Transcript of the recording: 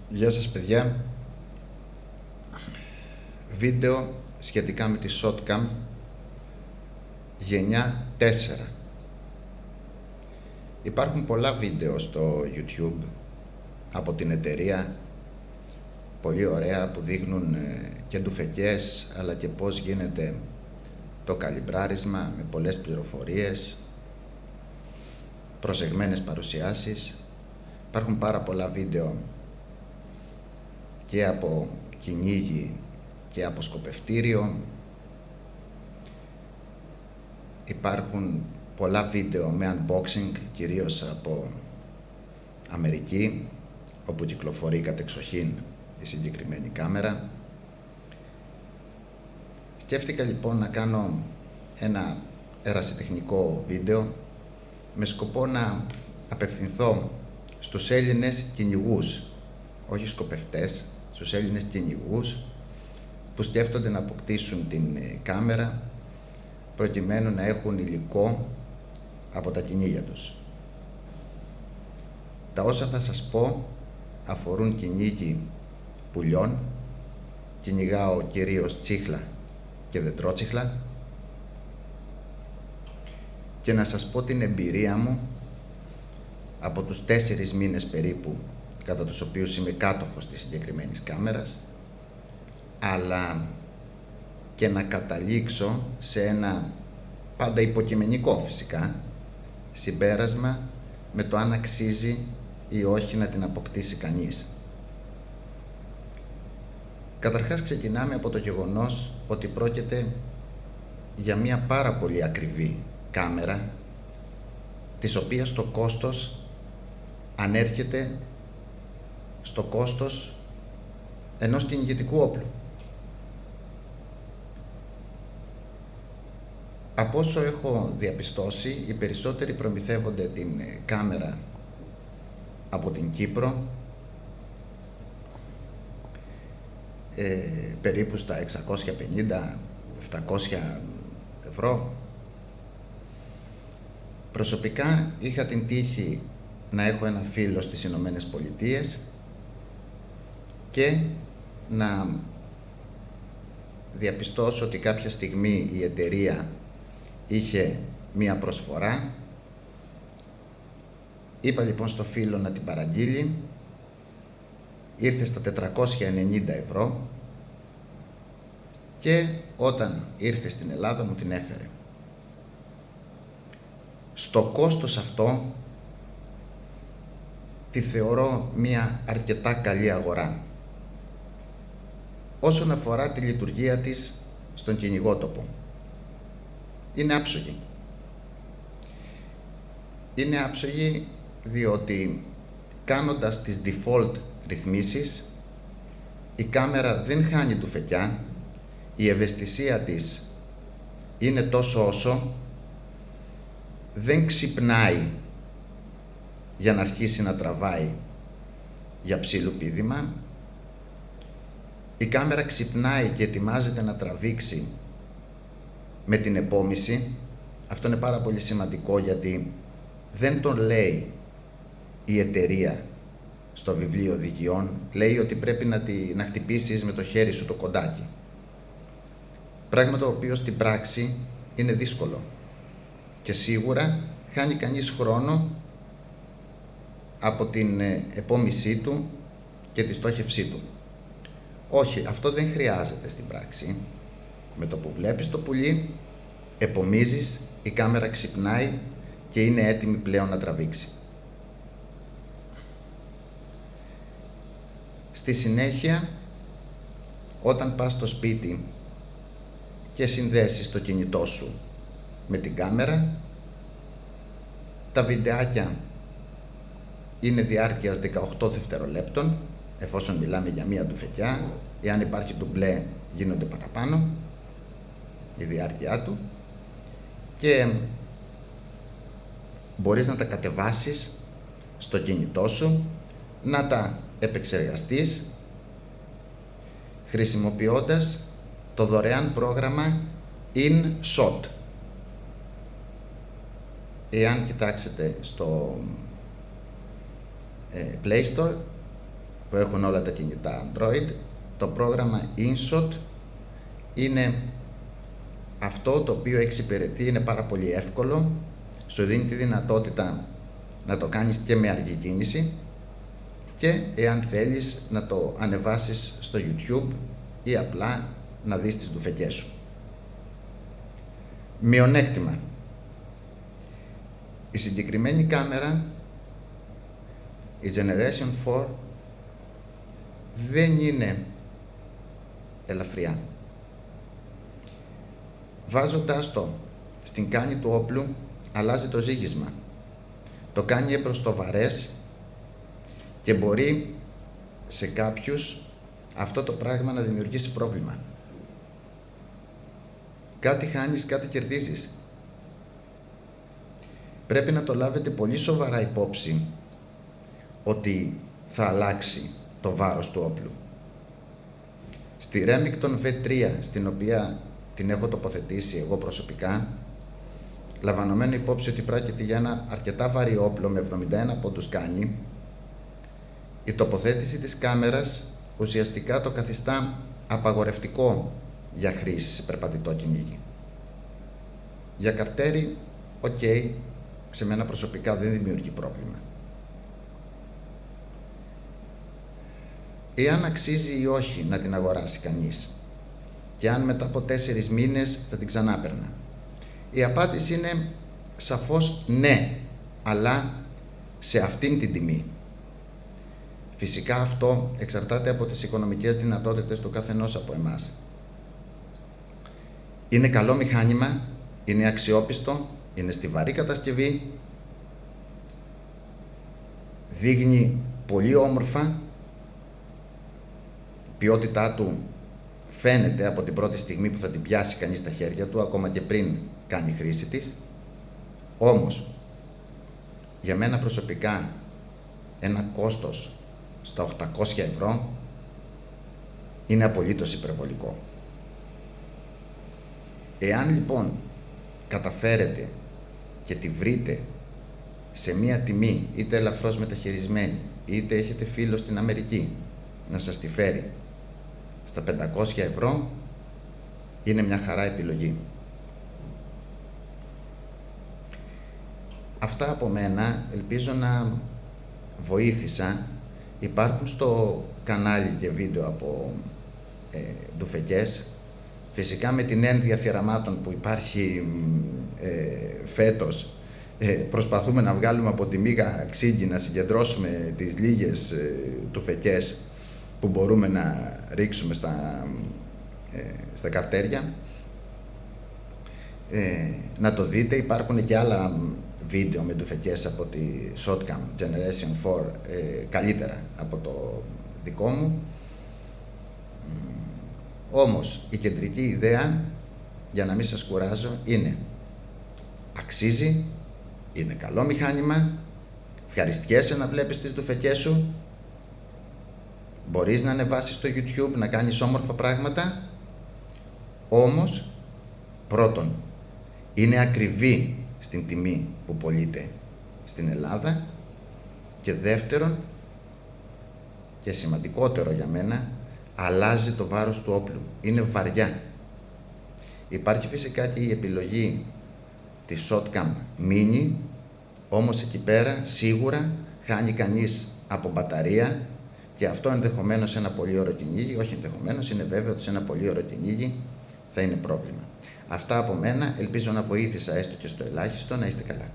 Γεια σας παιδιά. Βίντεο σχετικά με τη Shotcam γενιά 4. Υπάρχουν πολλά βίντεο στο YouTube από την εταιρεία, πολύ ωραία, που δείχνουν και ντουφεκές αλλά και πώς γίνεται το καλυμπράρισμα με πολλές πληροφορίες, προσεγμένες παρουσιάσεις. Υπάρχουν πάρα πολλά βίντεο και από κυνήγι και από σκοπευτήριο. Υπάρχουν πολλά βίντεο με unboxing, κυρίως από Αμερική, όπου κυκλοφορεί κατεξοχήν η συγκεκριμένη κάμερα. Σκέφτηκα λοιπόν να κάνω ένα ερασιτεχνικό βίντεο με σκοπό να απευθυνθώ στους Έλληνες κυνηγούς, όχι σκοπευτές, στους Έλληνες κυνηγούς που σκέφτονται να αποκτήσουν την κάμερα προκειμένου να έχουν υλικό από τα κυνήγια τους. Τα όσα θα σας πω αφορούν κυνήγι πουλιών, κυνηγάω κυρίως τσίχλα και δεντρότσιχλα, και να σας πω την εμπειρία μου από τους 4 μήνες περίπου κατά τους οποίους είμαι κάτοχος της συγκεκριμένης κάμερας, αλλά και να καταλήξω σε ένα πάντα υποκειμενικό φυσικά συμπέρασμα με το αν αξίζει ή όχι να την αποκτήσει κανείς. Καταρχάς ξεκινάμε από το γεγονός ότι πρόκειται για μια πάρα πολύ ακριβή κάμερα, της οποίας το κόστος ανέρχεται στο κόστος ενός κυνηγητικού όπλου. Από όσο έχω διαπιστώσει, οι περισσότεροι προμηθεύονται την κάμερα από την Κύπρο, περίπου στα 650-700 ευρώ. Προσωπικά είχα την τύχη να έχω ένα φίλο στις Ηνωμένες Πολιτείες και να διαπιστώσω ότι κάποια στιγμή η εταιρεία είχε μία προσφορά. Είπα λοιπόν στο φίλο να την παραγγείλει, ήρθε στα 490 ευρώ και όταν ήρθε στην Ελλάδα μου την έφερε. Στο κόστος αυτό τη θεωρώ μία αρκετά καλή αγορά όσον αφορά τη λειτουργία της στον κυνηγότοπο. Είναι άψογη. Είναι άψογη διότι κάνοντας τις default ρυθμίσεις η κάμερα δεν χάνει ντουφεκιά, η ευαισθησία της είναι τόσο όσο, δεν ξυπνάει για να αρχίσει να τραβάει για ψιλοπίδημα. Η κάμερα ξυπνάει και ετοιμάζεται να τραβήξει με την επόμηση. Αυτό είναι πάρα πολύ σημαντικό, γιατί δεν τον λέει η εταιρεία στο βιβλίο οδηγιών. Λέει ότι πρέπει να χτυπήσεις με το χέρι σου το κοντάκι, πράγμα το οποίο στην πράξη είναι δύσκολο και σίγουρα χάνει κανείς χρόνο από την επόμησή του και τη στόχευσή του. Όχι, αυτό δεν χρειάζεται στην πράξη. Με το που βλέπεις το πουλί, επομίζεις, η κάμερα ξυπνάει και είναι έτοιμη πλέον να τραβήξει. Στη συνέχεια, όταν πας στο σπίτι και συνδέσεις το κινητό σου με την κάμερα, τα βιντεάκια είναι διάρκειας 18 δευτερολέπτων, εφόσον μιλάμε για μία ντουφεκιά. Εάν υπάρχει ντουμπλέ γίνονται παραπάνω η διάρκεια του, και μπορείς να τα κατεβάσεις στο κινητό σου, να τα επεξεργαστείς χρησιμοποιώντας το δωρεάν πρόγραμμα InShot. Εάν κοιτάξετε στο Play Store, που έχουν όλα τα κινητά Android, το πρόγραμμα InShot είναι αυτό το οποίο εξυπηρετεί, είναι πάρα πολύ εύκολο, σου δίνει τη δυνατότητα να το κάνεις και με αργή κίνηση και εάν θέλεις να το ανεβάσεις στο YouTube ή απλά να δεις τις ντουφεκές σου. Μειονέκτημα. Η συγκεκριμένη κάμερα, η Generation 4, δεν είναι ελαφριά. Βάζοντας το στην κάνη του όπλου, αλλάζει το ζύγισμα. Το κάνει εμπροστοβαρές και μπορεί σε κάποιους αυτό το πράγμα να δημιουργήσει πρόβλημα. Κάτι χάνεις, κάτι κερδίζεις. Πρέπει να το λάβετε πολύ σοβαρά υπόψη ότι θα αλλάξει το βάρος του όπλου. Στη Remington V3, στην οποία την έχω τοποθετήσει εγώ προσωπικά, λαμβανομένο υπόψη ότι πρόκειται για ένα αρκετά βαρύ όπλο με 71 πόντους κάνει, η τοποθέτηση της κάμερας ουσιαστικά το καθιστά απαγορευτικό για χρήση σε περπατητό κυνήγι. Για καρτέρι, ok, σε μένα προσωπικά δεν δημιουργεί πρόβλημα. Εάν αξίζει ή όχι να την αγοράσει κανείς και αν μετά από 4 μήνες θα την ξανάπαιρνα, η απάντηση είναι σαφώς ναι, αλλά σε αυτήν την τιμή. Φυσικά αυτό εξαρτάται από τις οικονομικές δυνατότητες του καθενός από εμάς. Είναι καλό μηχάνημα, είναι αξιόπιστο, είναι στιβαρή κατασκευή, δείχνει πολύ όμορφα, η ποιότητά του φαίνεται από την πρώτη στιγμή που θα την πιάσει κανείς στα χέρια του, ακόμα και πριν κάνει χρήση της. Όμως, για μένα προσωπικά, ένα κόστος στα 800 ευρώ είναι απολύτως υπερβολικό. Εάν λοιπόν καταφέρετε και τη βρείτε σε μία τιμή είτε ελαφρώς μεταχειρισμένη, είτε έχετε φίλο στην Αμερική να σας τη φέρει στα 500 ευρώ, είναι μια χαρά επιλογή. Αυτά από μένα, ελπίζω να βοήθησα. Υπάρχουν στο κανάλι και βίντεο από ντουφεκές. Φυσικά με την ένδυα θυραμάτων που υπάρχει φέτος, προσπαθούμε να βγάλουμε από τη μίγα ξύγκη, να συγκεντρώσουμε τις λίγες ντουφεκές που μπορούμε να ρίξουμε στα καρτέρια. Να το δείτε, υπάρχουν και άλλα βίντεο με ντουφεκές από τη Shotcam Generation 4, καλύτερα από το δικό μου. Όμως η κεντρική ιδέα, για να μην σας κουράζω, είναι αξίζει, είναι καλό μηχάνημα, ευχαριστιέσαι να βλέπεις τις ντουφεκές σου, μπορείς να ανεβάσεις στο YouTube, να κάνεις όμορφα πράγματα, όμως πρώτον είναι ακριβή στην τιμή που πωλείται στην Ελλάδα και δεύτερον και σημαντικότερο για μένα, αλλάζει το βάρος του όπλου, είναι βαριά. Υπάρχει φυσικά και η επιλογή της Shotcam Mini, όμως εκεί πέρα σίγουρα χάνει κανείς από μπαταρία και αυτό ενδεχομένως σε ένα πολύ ωραίο κυνήγι, όχι ενδεχομένως, είναι βέβαιο ότι σε ένα πολύ ωραίο κυνήγι θα είναι πρόβλημα. Αυτά από μένα, ελπίζω να βοήθησα έστω και στο ελάχιστο, να είστε καλά.